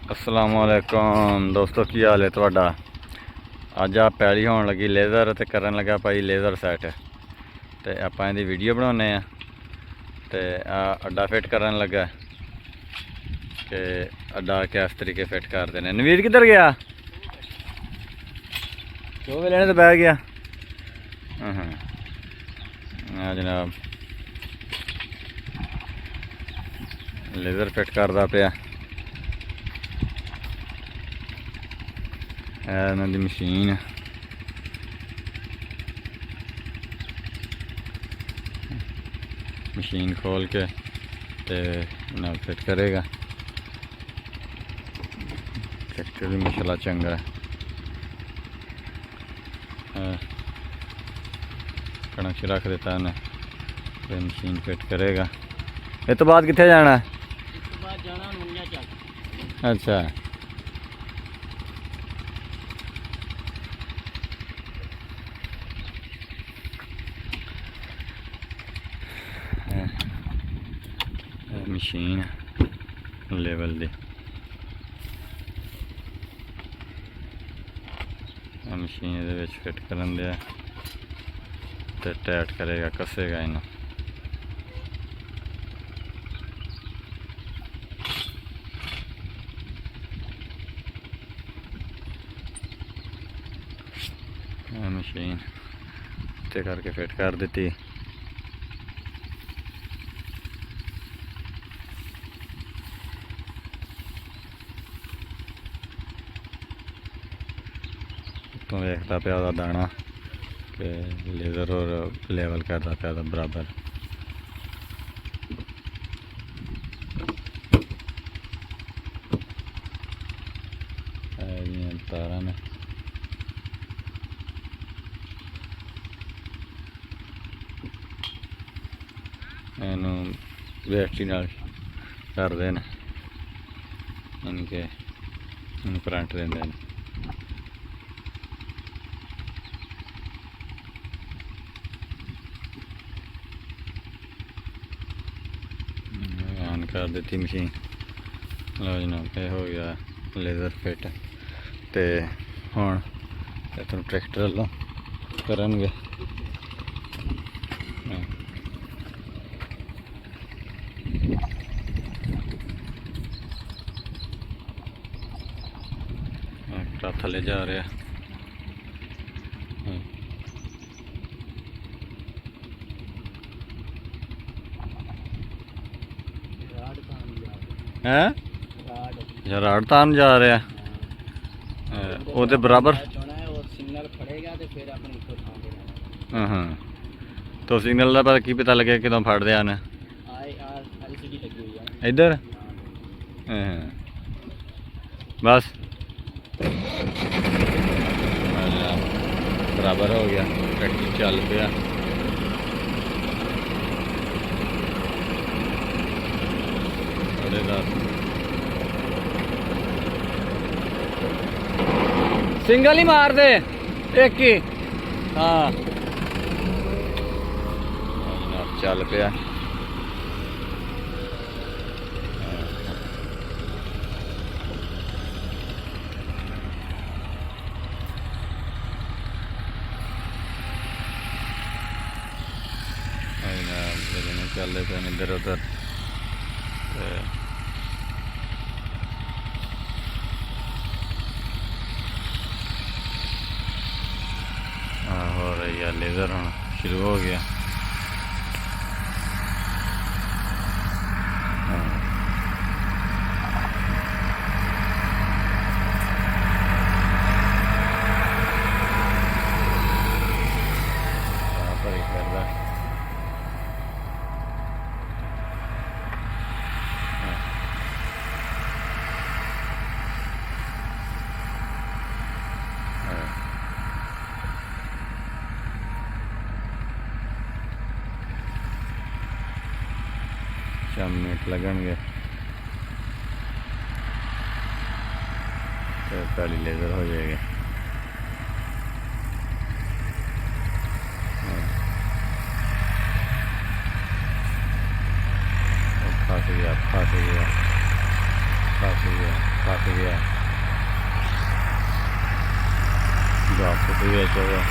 अस्सलामुअलैकुम दोस्तों, की हाल है तुहाडा। अज आ पैली होने लगी लेज़र ते करन लगा भाई लेज़र सैट ते आपां इहदी वीडियो बनाने आ ते अड्डा फिट करन लगा कि अड्डा किस तरीके फिट करते हैं। नवीद किधर गया? दो वे लेने तो बह गया। हाँ जनाब, लेज़र फिट करता पिया। इन्हां दी मशीन मशीन खोल के ते ना फिट करेगा। ट्रैक्टर भी माशाल्लाह चंगा है। कणक च रख देता है, फिर मशीन फिट करेगा। इस तो बाद कितने जाना? अच्छा, मशीन लेवल दी मशीन ये फिट करन दिया तो टाइट करेगा, कसेगा इन्हें। मशीन ते करके फिट कर दी। तो देखता पिया दाना कि लेज़र और लेवल करता पिया बराबर। तारा ने इनू बैटरी नाल करते हैं, इनके करंट देंगे हैं। ऑन कर दी मशीन। लो जनाब, ये हो गया लेज़र फिट ते हुण इतों ट्रैक्टर वालों करनगे। थले जा रहा है। अच्छा, राड तान जा रहा वो बराबर। हाँ, तो सिग्नल का पता की पता लगे कितों फटते हैं इधर। बस बराबर हो गया, ट्रैक्टर चल पिया। सिंगल ही मार दे एक ही। हाँ चल पिया। चलते पे इधर उधर हो रही है। लेज़र हम शुरू हो गया। मिनट लगेंगे तो पहली लेज़र हो जाएगी। फंस गया। पक गया गस भी बिच हो गया।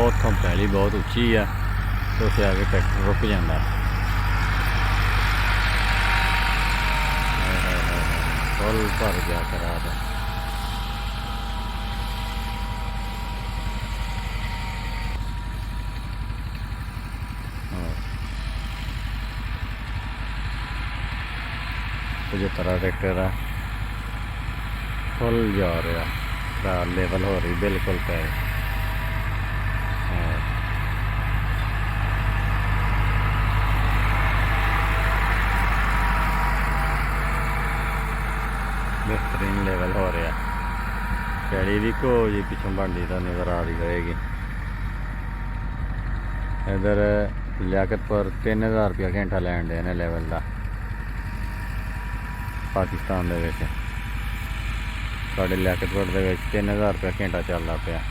ਉੱਥੋਂ ਪੈਲੀ बहुत ਉੱਚੀ ਆ ਤੇ ਉੱਥੇ ਆ ਕੇ ਟਰੈਕਟਰ ਰੁਕ ਜਾਂਦਾ। फुल भर गया खराब। जो तरह ट्रैक्टर है फुल जा रहा लेवल हो रही बिल्कुल पे। बेहतरीन लेवल हो रहा पैड़ी भी को जी पिछों बनती तो नज़र आ रही होएगी। इधर लियाकतपुर 3000 रुपया घंटा लैन दे ने लेवल का पाकिस्तान दे विच। साढ़े लियाकतपुर दे विच 3000 रुपया घंटा चलता पाया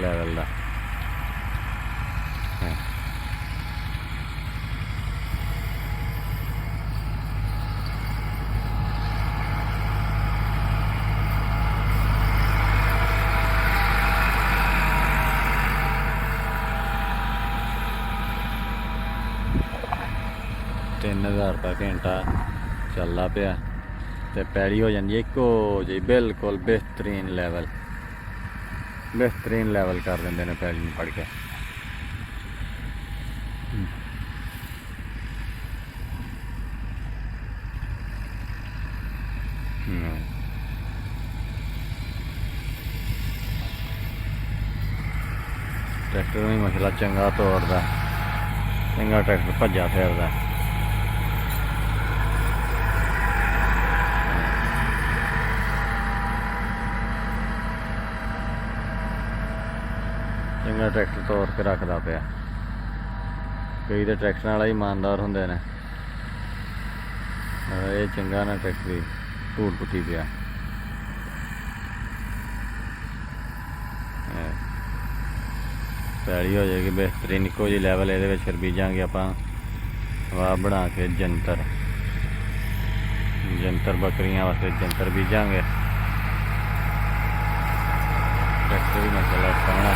लेवल का। 3000 रुपया घंटा चलता पाया तो पैड़ी हो जाती है इको जी बिल्कुल बेहतरीन लेवल कर देंगे ने पैड़ी में पड़ के। ट्रैक्टर भी मसला चंगा तोड़ता चंगा ट्रैक्टर भज्जा फिरदा। चंगा ट्रैक्टर तोड़ के रखता पाया। कई तो ट्रैक्टर वाला ईमानदार होंगे ने ये चंगा ना ट्रैक्टर धूड़ पुट्टी पाया। पैड़ी हो जाएगी बेहतरीन इको जी लैवल ये फिर बीजांगे आप वाह बना के जंतर बकरियां वास्ते जंतर बीजांगे। ट्रैक्टर भी मसला सोहना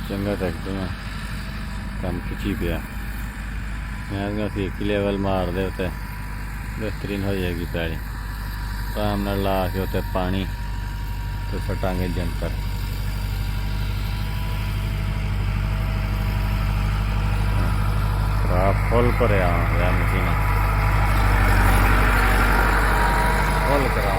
चंगा ट्रैक्टर में कम खिंची पाया। मैं एक लेवल मार दे उत्ते बेहतरीन हो जाएगी पैड़ी। आराम नाल ला के उत्ते पानी तो सटांगे जंतर। फुल भरिया होया मशीन फुल करा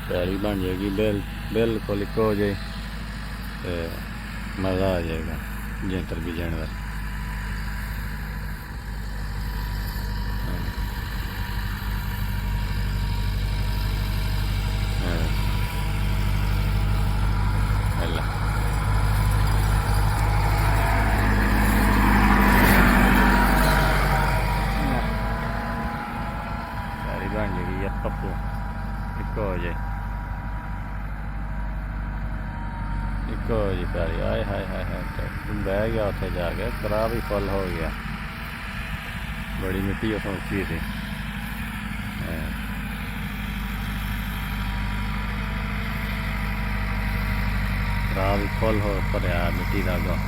पैड़ी बन जाएगी बिल्कुल इको हो जाए तो मज़ा आ जाएगा जंतर बीजण का। पैड़ी बन जाएगी या पप्पू इको हो जाए इको जी प्यारी। आए हाय हाय हाय बह गया उत्थे जाके करा भी फुल हो गया। बड़ी मिट्टी उसमें उठी थी। करा भी फुल हो भरिया मिट्टी का अगों।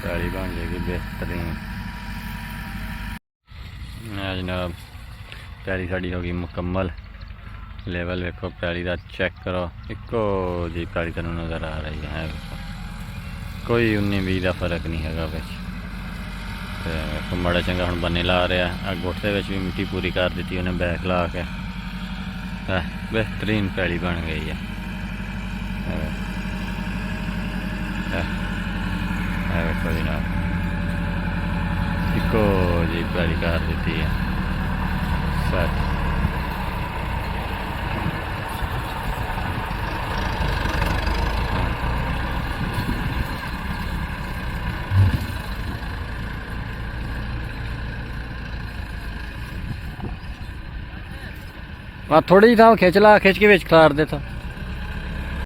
पैली बन जाएगी बेहतरीन। जनाब पैली साड़ी हो गई मुकम्मल। लेवल वेखो पैली का चेक करो, इको जी पैली तेन नज़र आ रही है। वेखो कोई 19-20 का फर्क नहीं है बिच। वेखो माड़ा चंगा हुण बन्ने ला रहा। गुट दे विच भी मिट्टी पूरी कर दी उन्हें बैक ला के। बेहतरीन पैली बन गई है। वेखो जनाब इको जी पैली कर दी है सैट। थोड़ी जी था खिंच ला, खिंच के विच खिलार दे था।